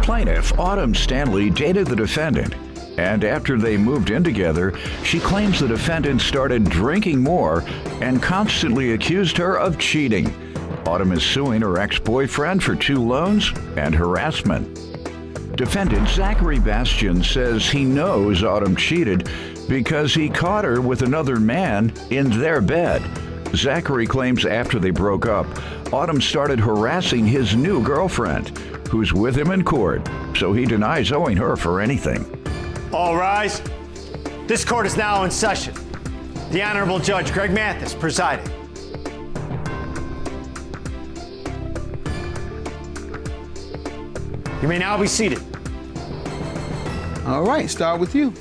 plaintiff, Autumn Stanley, dated the defendant, and after they moved in together, she claims the defendant started drinking more and constantly accused her of cheating. Autumn is suing her ex-boyfriend for 2 loans and harassment. Defendant Zachary Bastian says he knows Autumn cheated because he caught her with another man in their bed. Zachary claims after they broke up, Autumn started harassing his new girlfriend, who's with him in court, so he denies owing her for anything. All rise. This court is now in session. The Honorable Judge Greg Mathis presiding. You may now be seated. All right, start with you.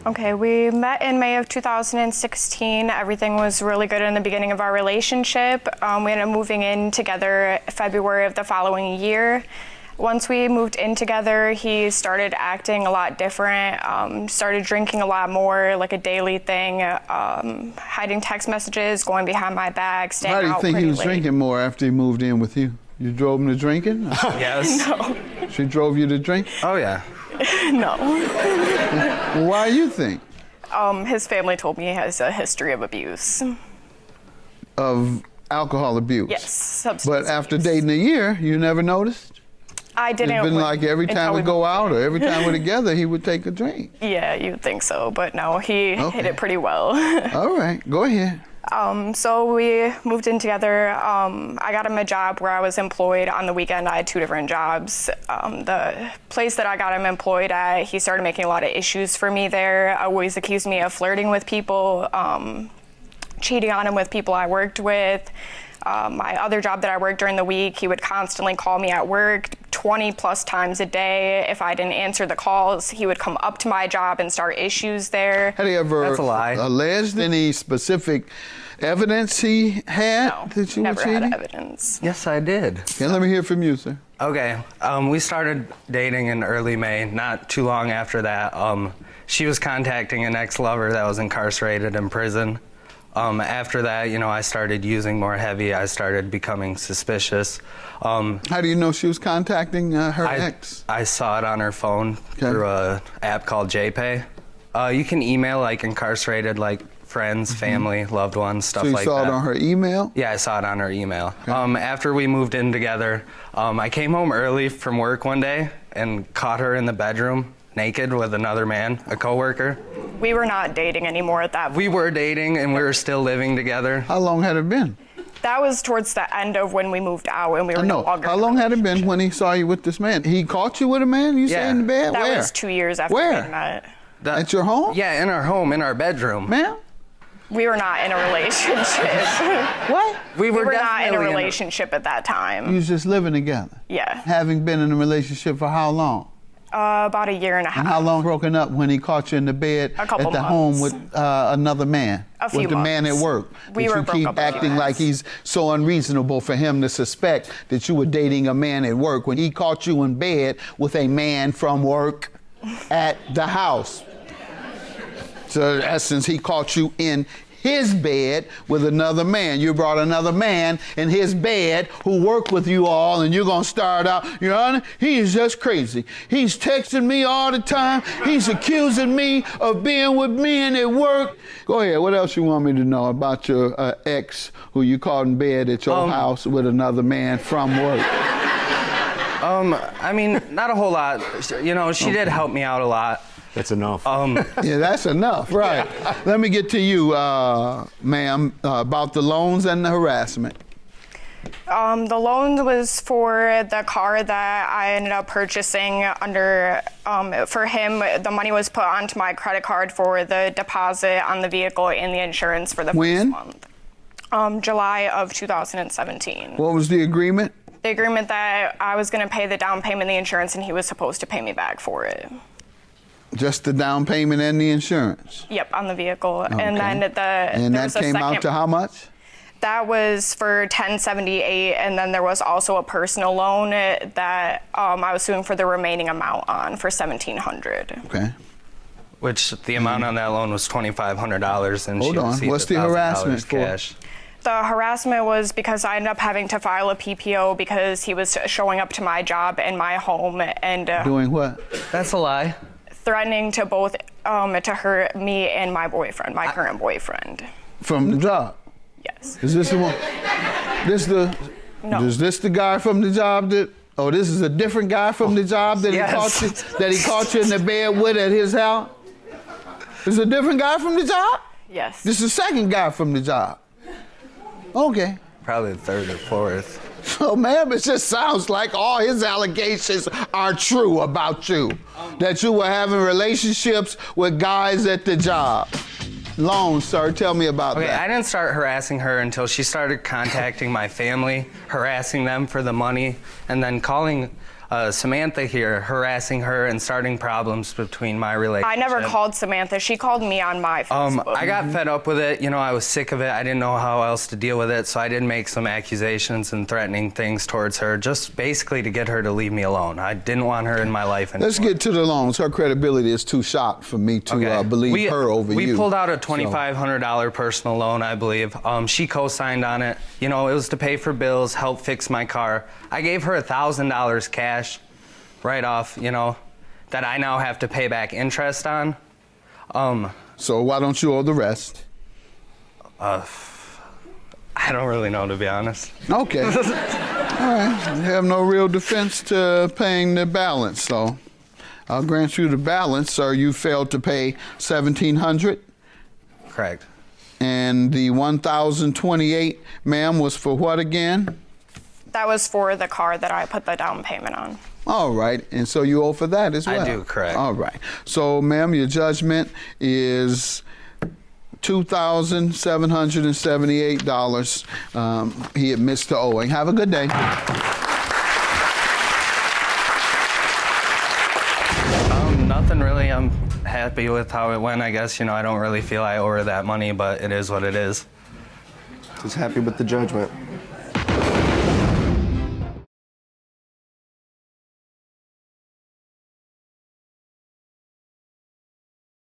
Okay, we met in May of 2016. Everything was really good in the beginning of our relationship. We ended up moving in together February of the following year. Once we moved in together, he started acting a lot different, started drinking a lot more, like a daily thing, hiding text messages, going behind my back, staying out pretty late. How do you think he was drinking more after he moved in with you? You drove him to drinking? Yes. No. She drove you to drink? Oh, yeah. No. Well, why do you think? His family told me he has a history of abuse. Of alcohol abuse? Yes, substance But after abuse. dating a year, you never noticed? I didn't. It's been like every time we go out or every time we're together, he would take a drink. Yeah, you'd think so, but no, he hit it pretty well. All right, go ahead. So we moved in together. I got him a job where I was employed on the weekend. I had 2 different jobs. The place that I got him employed at, he started making a lot of issues for me there. Always accused me of flirting with people, cheating on him with people I worked with. My other job that I worked during the week, he would constantly call me at work 20 plus times a day. If I didn't answer the calls, he would come up to my job and start issues there. Had he ever That's a lie. alleged any specific evidence he had No, that you were never cheating? had evidence. Yes, I did. Okay, let me hear from you, sir. Okay, we started dating in early May. Not too long after that, she was contacting an ex-lover that was incarcerated in prison. After that, I started using more heavy. I started becoming suspicious. How do you know she was contacting her ex? I saw it on her phone through an app called JPay. You can email like incarcerated, like friends, family, loved ones, stuff like that. So you saw it on her email? Yeah, I saw it on her email. Okay. After we moved in together, I came home early from work one day and caught her in the bedroom naked with another man, a coworker. We were not dating anymore at that point. We were dating and we were still living together. How long had it been? That was towards the end of when we moved out and we were no longer. How long had it been when he saw you with this man? He caught you with a man? You say in the bed? That Where? was 2 years after Where? we met. At your home? Yeah, in our home, in our bedroom. Ma'am? We were not in a relationship. What? We We were not in a definitely relationship at that time. You was just living together? Yeah. Having been in a relationship for how long? About a year and a half. And how long broken up when he caught you in the bed A couple at the months. home with another man? A few with the man at months. work? We that were you broke keep up a few acting months. like he's so unreasonable for him to suspect that you were dating a man at work when he caught you in bed with a man from work at the house. So in essence, he caught you in his bed with another man. You brought another man in his bed who worked with you all, and you're gonna start out, Your Honor, he is just crazy. He's texting me all the time. He's accusing me of being with men at work. Go ahead, what else you want me to know about your ex who you caught in bed at your house with another man from work? I mean, not a whole lot. She did help me out a lot. That's enough. Yeah, that's enough, right. Let me get to you, ma'am, about the loans and the harassment. The loan was for the car that I ended up purchasing under, for him, the money was put onto my credit card for the deposit on the vehicle and the insurance for the first month. July of 2017. What was the agreement? The agreement that I was gonna pay the down payment, the insurance, and he was supposed to pay me back for it. Just the down payment and the insurance? Yep, on the vehicle. Okay. And then And that came out to how much? That was for $1,078, and then there was also a personal loan that I was suing for the remaining amount on for $1,700. Okay. Which the amount on that loan was $2,500, and Hold she on. received What's the $1,000 harassment for? cash. The harassment was because I ended up having to file a PPO because he was showing up to my job in my home and Doing what? That's a lie. threatening to both to hurt me and my boyfriend, my current boyfriend. From the job? Yes. Is this the one? No. Is this the guy from the job that? Oh, this is a different guy from the job that Yes. he caught you in the bed with at his house? This is a different guy from the job? Yes. This is the second guy from the job. Okay. Probably the third or fourth. So, ma'am, it just sounds like all his allegations are true about you. That you were having relationships with guys at the job. Loan, sir, tell me about Okay, that. I didn't start harassing her until she started contacting my family, harassing them for the money, and then calling Samantha here, harassing her and starting problems between my relationship. I never called Samantha. She called me on my Facebook. I got fed up with it. You know, I was sick of it. I didn't know how else to deal with it, so I did make some accusations and threatening things towards her, just basically to get her to leave me alone. I didn't want her in my life anymore. Let's get to the loans. Her credibility is too shot for me to believe her over you. We pulled out a $2,500 personal loan, I believe. She co-signed on it. You know, it was to pay for bills, help fix my car. I gave her $1,000 cash right off, you know, that I now have to pay back interest on. So why don't you owe the rest? I don't really know, to be honest. Okay. All right. You have no real defense to paying the balance, so I'll grant you the balance. Sir, you failed to pay $1,700. Correct. And the $1,028, ma'am, was for what again? That was for the car that I put the down payment on. All right, and so you owe for that as well? I do, correct. All right. So, ma'am, your judgment is $2,778. He admits to owing. Have a good day. Nothing really. I'm happy with how it went, I guess. You know, I don't really feel I owe her that money, but it is what it is. Just happy with the judgment.